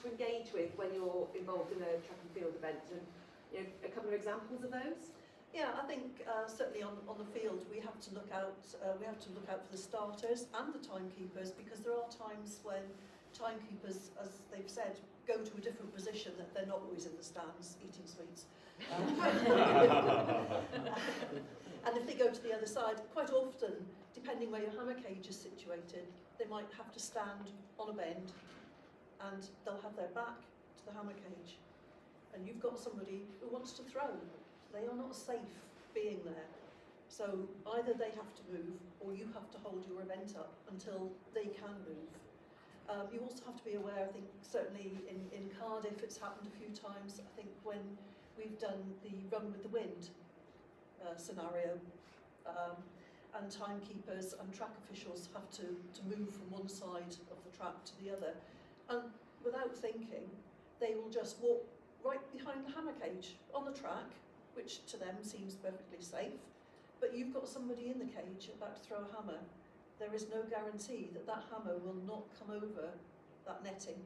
to engage with when you're involved in a track and field event, and a couple of examples of those? Yeah, I think certainly on the field we have to look out. We have to look out for the starters and the timekeepers, because there are times when timekeepers, as they've said, go to a different position, that they're not always in the stands eating sweets. And if they go to the other side, quite often, depending where your hammer cage is situated, they might have to stand on a bend, and they'll have their back to the hammer cage, and you've got somebody who wants to throw. They are not safe being there. So either they have to move, or you have to hold your event up until they can move. You also have to be aware, I think certainly in Cardiff it's happened a few times, I think when we've done the run with the wind scenario, and timekeepers and track officials have to move from one side of the track to the other, and without thinking they will just walk right behind the hammer cage on the track, which to them seems perfectly safe, but you've got somebody in the cage about to throw a hammer. There is no guarantee that that hammer will not come over that netting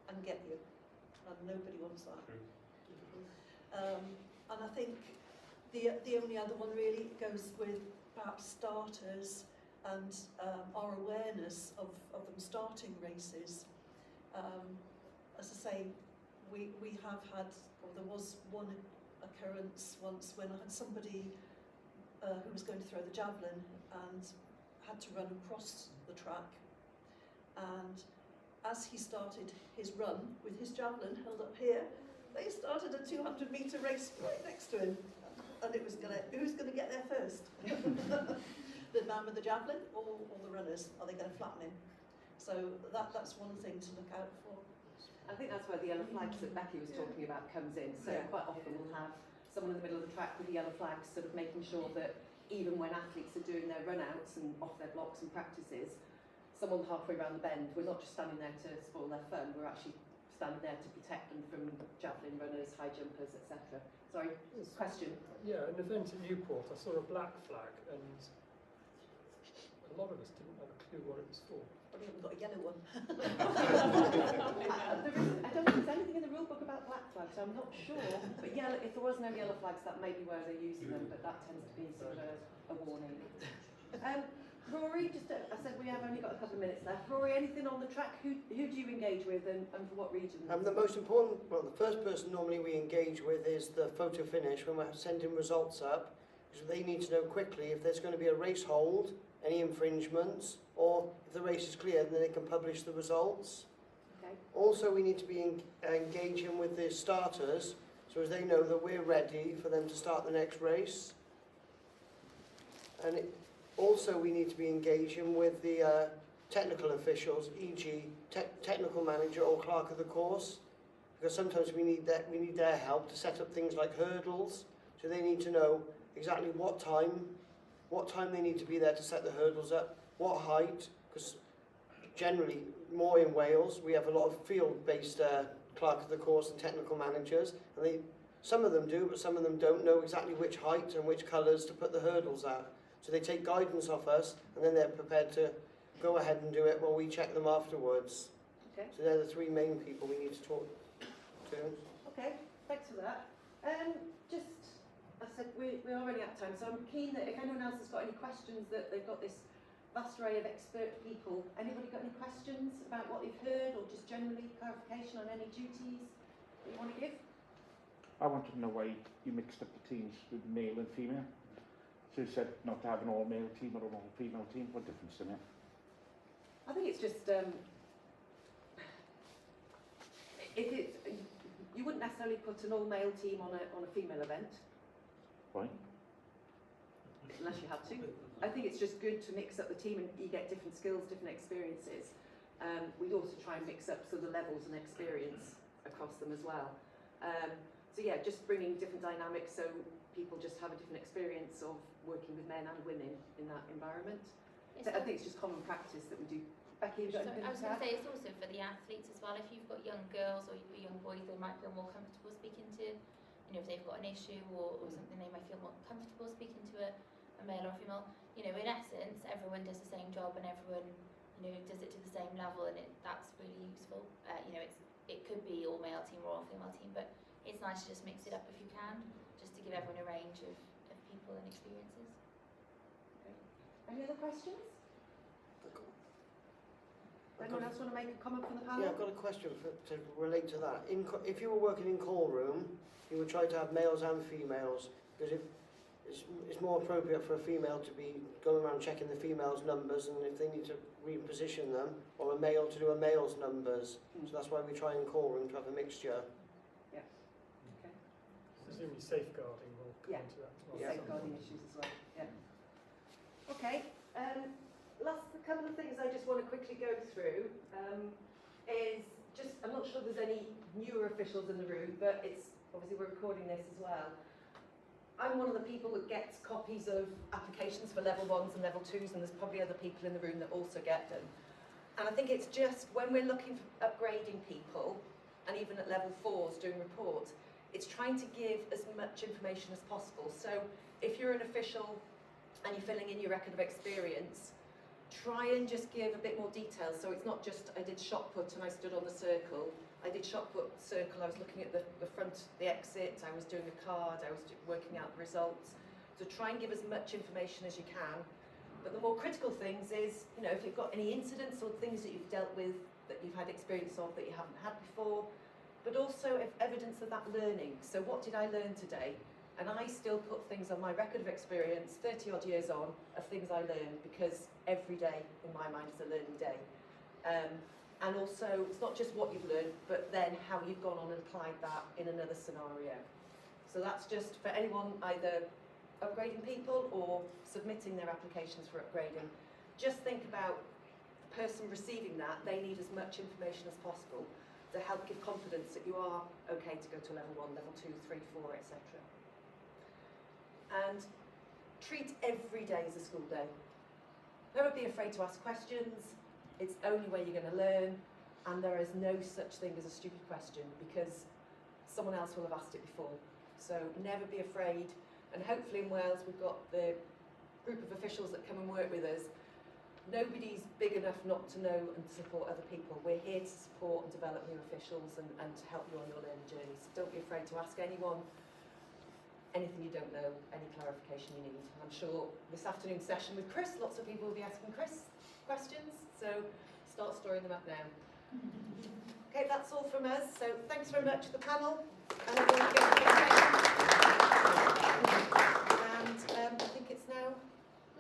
and get you, and nobody wants that. And I think the only other one really goes with perhaps starters and our awareness of them starting races. As I say, we have had, or there was one occurrence once when I had somebody who was going to throw the javelin and had to run across the track, and as he started his run with his javelin held up here, they started a 200-metre race right next to him, and it was who's going to get there first? The man with the javelin or the runners? Are they going to flatten him? So that's one thing to look out for. I think that's where the yellow flags that Becky was talking about comes in. So quite often we'll have someone in the middle of the track with the yellow flags, sort of making sure that even when athletes are doing their run-outs and off their blocks and practices, someone halfway around the bend, we're not just standing there to spoil their fun, we're actually standing there to protect them from javelin runners, high jumpers, etc. Sorry, question? Yeah, an event at Newport, I saw a black flag, and a lot of us didn't have a clue what it was for. But we haven't got a yellow one. I don't think there's anything in the rule book about black flags, so I'm not sure. But yeah, if there was no yellow flags, that may be where they're using them, but that tends to be sort of a warning. Rory, I said we have only got a couple of minutes left. Rory, anything on the track? Who do you engage with, and for what reasons? The most important, the first person normally we engage with is the photo finish when we're sending results up, because they need to know quickly if there's going to be a race hold, any infringements, or if the race is clear, then they can publish the results. Okay. Also, we need to be engaging with the starters, so as they know that we're ready for them to start the next race. And also we need to be engaging with the technical officials, e.g. technical manager or clerk of the course, because sometimes we need their help to set up things like hurdles, so they need to know exactly what time they need to be there to set the hurdles up, what height, because generally, more in Wales, we have a lot of field-based clerk of the course and technical managers, and some of them do, but some of them don't know exactly which height and which colours to put the hurdles at. So they take guidance off us, and then they're prepared to go ahead and do it while we check them afterwards. Okay. So they're the three main people we need to talk to. Okay, thanks for that. I said we are running out of time, so I'm keen that if anyone else has got any questions, that they've got this vast array of expert people. Anybody got any questions about what they've heard, or just generally clarification on any duties that you want to give? I wanted to know why you mixed up the teams with male and female. So you said not to have an all-male team or an all-female team. What difference does it make? I think it's just you wouldn't necessarily put an all-male team on a female event. Why? Unless you have to. I think it's just good to mix up the team, and you get different skills, different experiences. We'd also try and mix up the levels and experience across them as well. So yeah, just bringing different dynamics so people just have a different experience of working with men and women in that environment. So I think it's just common practice that we do. Becky, have you got anything I was to going add? to say it's also for the athletes as well. If you've got young girls or young boys, they might feel more comfortable speaking to, if they've got an issue or something, they might feel more comfortable speaking to a male or female. In essence, everyone does the same job and everyone, does it to the same level, and that's really useful. it could be all male team or all female team, but it's nice to just mix it up if you can, just to give everyone a range of people and experiences. Any other questions? Anyone else want to make a comment from the panel? Yeah, I've got a question to relate to that. If you were working in call room, you would try to have males and females, because it's more appropriate for a female to be going around checking the females' numbers, and if they need to reposition them, or a male to do a male's numbers. So that's why we try in call room to have a mixture. Yeah. Okay. Presumably safeguarding will come Yeah. into that as well. Yeah. Safeguarding issues as well. Yeah. Okay. Last couple of things I just want to quickly go through is just, I'm not sure there's any newer officials in the room, but it's obviously we're recording this as well. I'm one of the people that gets copies of applications for level 1s and level 2s, and there's probably other people in the room that also get them. And I think it's just when we're looking for upgrading people, and even at level 4s doing reports, it's trying to give as much information as possible. So if you're an official and you're filling in your record of experience, try and just give a bit more detail. So it's not just I did shot put and I stood on the circle. I did shot put circle, I was looking at the front, the exit, I was doing a card, I was working out the results. So try and give as much information as you can. But the more critical things is, you know, if you've got any incidents or things that you've dealt with that you've had experience of that you haven't had before, but also evidence of that learning. So what did I learn today? And I still put things on my record of experience, 30 odd years on, of things I learned, because every day in my mind is a learning day. And also, it's not just what you've learned, but then how you've gone on and applied that in another scenario. So that's just for anyone either upgrading people or submitting their applications for upgrading. Just think about the person receiving that. They need as much information as possible to help give confidence that you are okay to go to level 1, level 2, 3, 4, etc. And treat every day as a school day. Never be afraid to ask questions. It's the only way you're going to learn, and there is no such thing as a stupid question because someone else will have asked it before. So never be afraid, and hopefully in Wales we've got the group of officials that come and work with us. Nobody's big enough not to know and to support other people. We're here to support and develop new officials and to help you on your learning journey. So don't be afraid to ask anyone anything you don't know, any clarification you need. I'm sure this afternoon's session with Chris, lots of people will be asking Chris questions, so start storing them up now. Okay, that's all from us. So thanks very much to the panel. And everyone